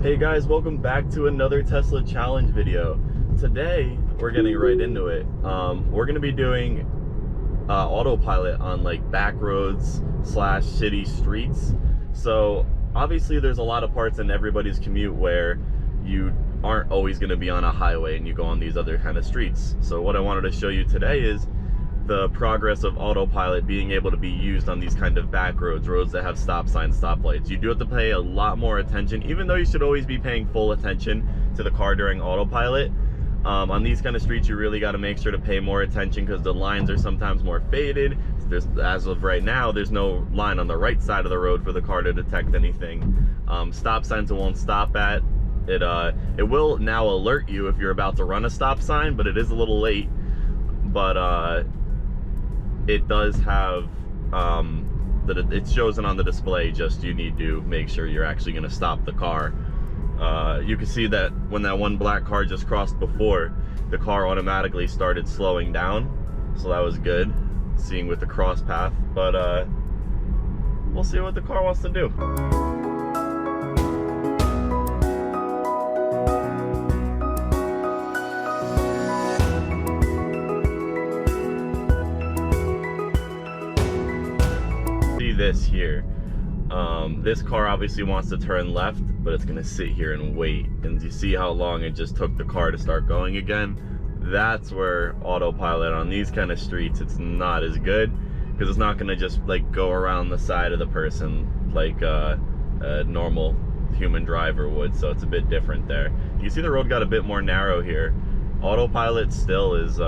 Hey guys, welcome back to another Tesla challenge video. Today we're getting right into it. We're gonna be doing autopilot on like back roads slash city streets. So obviously there's a lot of parts in everybody's commute where you aren't always gonna be on a highway and you go on these other kind of streets. So what I wanted to show you today is the progress of autopilot being able to be used on these kind of back roads, roads that have stop signs, stoplights. You do have to pay a lot more attention, even though you should always be paying full attention to the car during autopilot. On these kind of streets, you really got to make sure to pay more attention because the lines are sometimes more faded. As of right now, there's no line on the right side of the road for the car to detect anything. Stop signs it won't stop at. It will now alert you if you're about to run a stop sign, but it is a little late. But it does have it shows it on the display, just you need to make sure you're actually going to stop the car. You can see that when that one black car just crossed before, the car automatically started slowing down, so that was good, seeing with the cross path. But we'll see what the car wants to do. This here, this car obviously wants to turn left, but it's gonna sit here and wait, and you see how long it just took the car to start going again. That's where autopilot on these kind of streets, it's not as good, because it's not gonna just like go around the side of the person like a normal human driver would. So it's a bit different there. You see the road got a bit more narrow here. Autopilot still is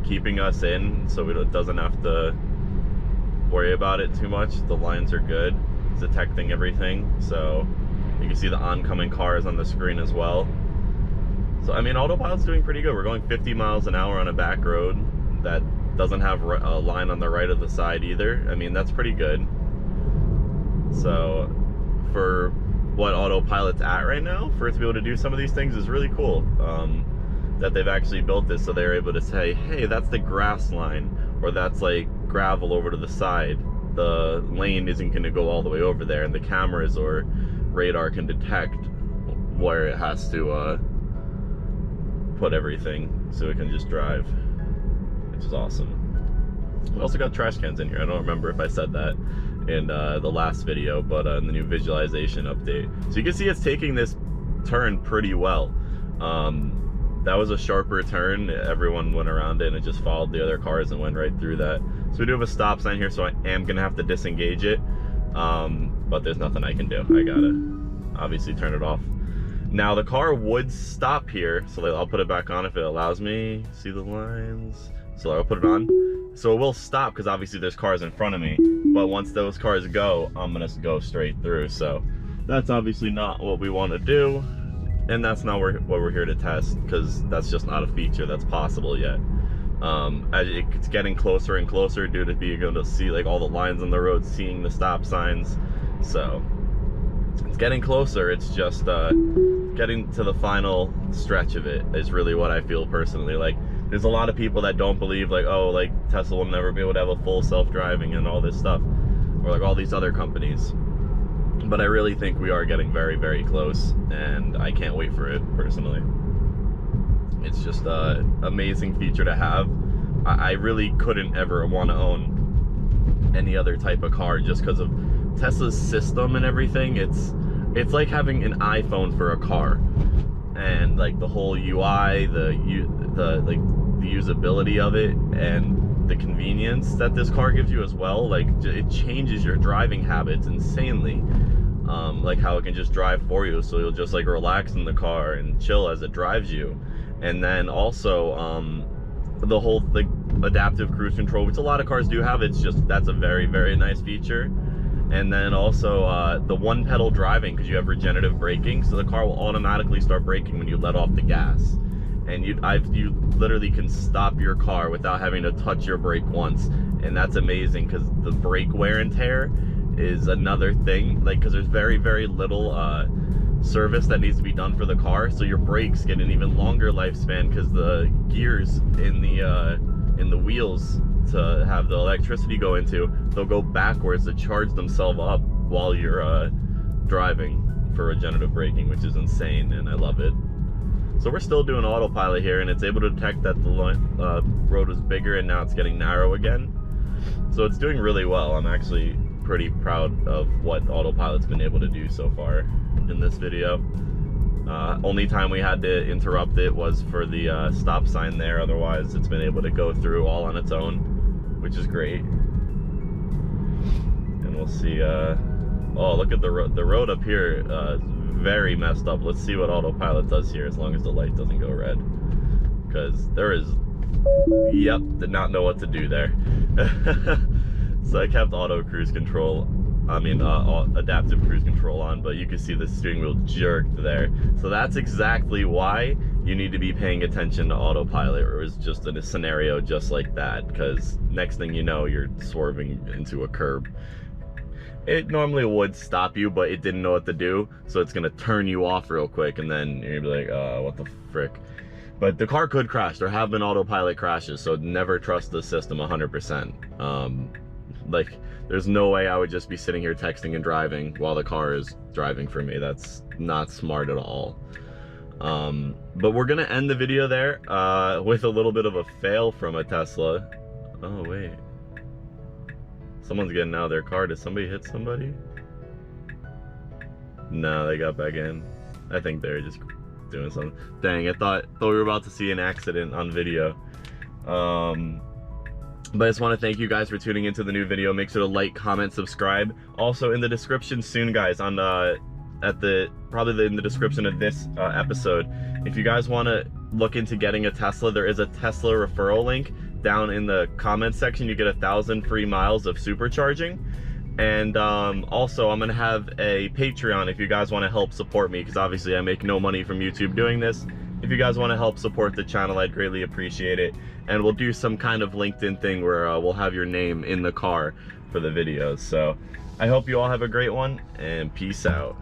keeping us in, so it doesn't have to worry about it too much. The lines are good, it's detecting everything, so you can see the oncoming cars on the screen as well. So I mean, autopilot's doing pretty good. We're going 50 miles an hour on a back road that doesn't have a line on the right of the side either. I mean, that's pretty good. So for what autopilot's at right now, for it to be able to do some of these things is really cool. That they've actually built this so they're able to say, hey, that's the grass line, or that's like gravel over to the side. The lane isn't going to go all the way over there, and the cameras or radar can detect where it has to put everything, so it can just drive, which is awesome. We also got trash cans in here. I don't remember if I said that in the last video, but in the new visualization update. So you can see it's taking this turn pretty well. That was a sharper turn. Everyone went around it and it just followed the other cars and went right through that. So we do have a stop sign here, so I am gonna have to disengage it, but there's nothing I can do. I gotta obviously turn it off. Now the car would stop here, so I'll put it back on if it allows me. See the lines? So I'll put it on. So it will stop because obviously there's cars in front of me, but once those cars go, I'm gonna go straight through. So that's obviously not what we want to do. And that's not what we're here to test, because that's just not a feature that's possible yet. As it's getting closer and closer due to being able to see like all the lines on the road, seeing the stop signs. So it's getting closer. It's just getting to the final stretch of it is really what I feel personally. Like, there's a lot of people that don't believe like, oh, like Tesla will never be able to have a full self-driving and all this stuff, or like all these other companies. But I really think we are getting very, very close, and I can't wait for it personally. It's just an amazing feature to have. I really couldn't ever want to own any other type of car just because of Tesla's system and everything. It's like having an iPhone for a car, and like the whole UI, the usability of it, and the convenience that this car gives you as well. Like, it changes your driving habits insanely. Like how it can just drive for you, so you'll just like relax in the car and chill as it drives you. And then also the whole like adaptive cruise control, which a lot of cars do have. It's just, that's a very, very nice feature. And then also the one pedal driving, because you have regenerative braking, so the car will automatically start braking when you let off the gas. And you literally can stop your car without having to touch your brake once, and that's amazing because the brake wear and tear is another thing. Like, because there's very, very little service that needs to be done for the car, so your brakes get an even longer lifespan because the gears in the wheels to have the electricity go into, they'll go backwards to charge themselves up while you're driving for regenerative braking, which is insane, and I love it. So we're still doing autopilot here, and it's able to detect that the road was bigger and now it's getting narrow again. So it's doing really well. I'm actually pretty proud of what autopilot's been able to do so far in this video. Only time we had to interrupt it was for the stop sign there. Otherwise, it's been able to go through all on its own, which is great. And we'll see. Oh, look at the road up here. Very messed up. Let's see what autopilot does here, as long as the light doesn't go red, because there is, yep, did not know what to do there. So I kept adaptive cruise control on, but you can see the steering wheel jerked there. So that's exactly why you need to be paying attention to autopilot, or it's just in a scenario just like that, because next thing you know, you're swerving into a curb. It normally would stop you, but it didn't know what to do, so it's gonna turn you off real quick, and then you're gonna be like, what the frick? But the car could crash. There have been autopilot crashes, so never trust the system 100%. Like, there's no way I would just be sitting here texting and driving while the car is driving for me. That's not smart at all. But we're gonna end the video there with a little bit of a fail from a Tesla. Oh, wait. Someone's getting out of their car. Did somebody hit somebody? No, they got back in. I think they're just doing something. Dang, I thought we were about to see an accident on video. But I just want to thank you guys for tuning into the new video. Make sure to like, comment, subscribe. Also in the description soon, guys, on probably in the description of this episode, if you guys want to look into getting a Tesla, there is a Tesla referral link down in the comments section. You get 1,000 free miles of supercharging. And also, I'm gonna have a Patreon if you guys want to help support me, because obviously I make no money from YouTube doing this. If you guys want to help support the channel, I'd greatly appreciate it. And we'll do some kind of LinkedIn thing where we'll have your name in the car for the videos. So I hope you all have a great one, and peace out.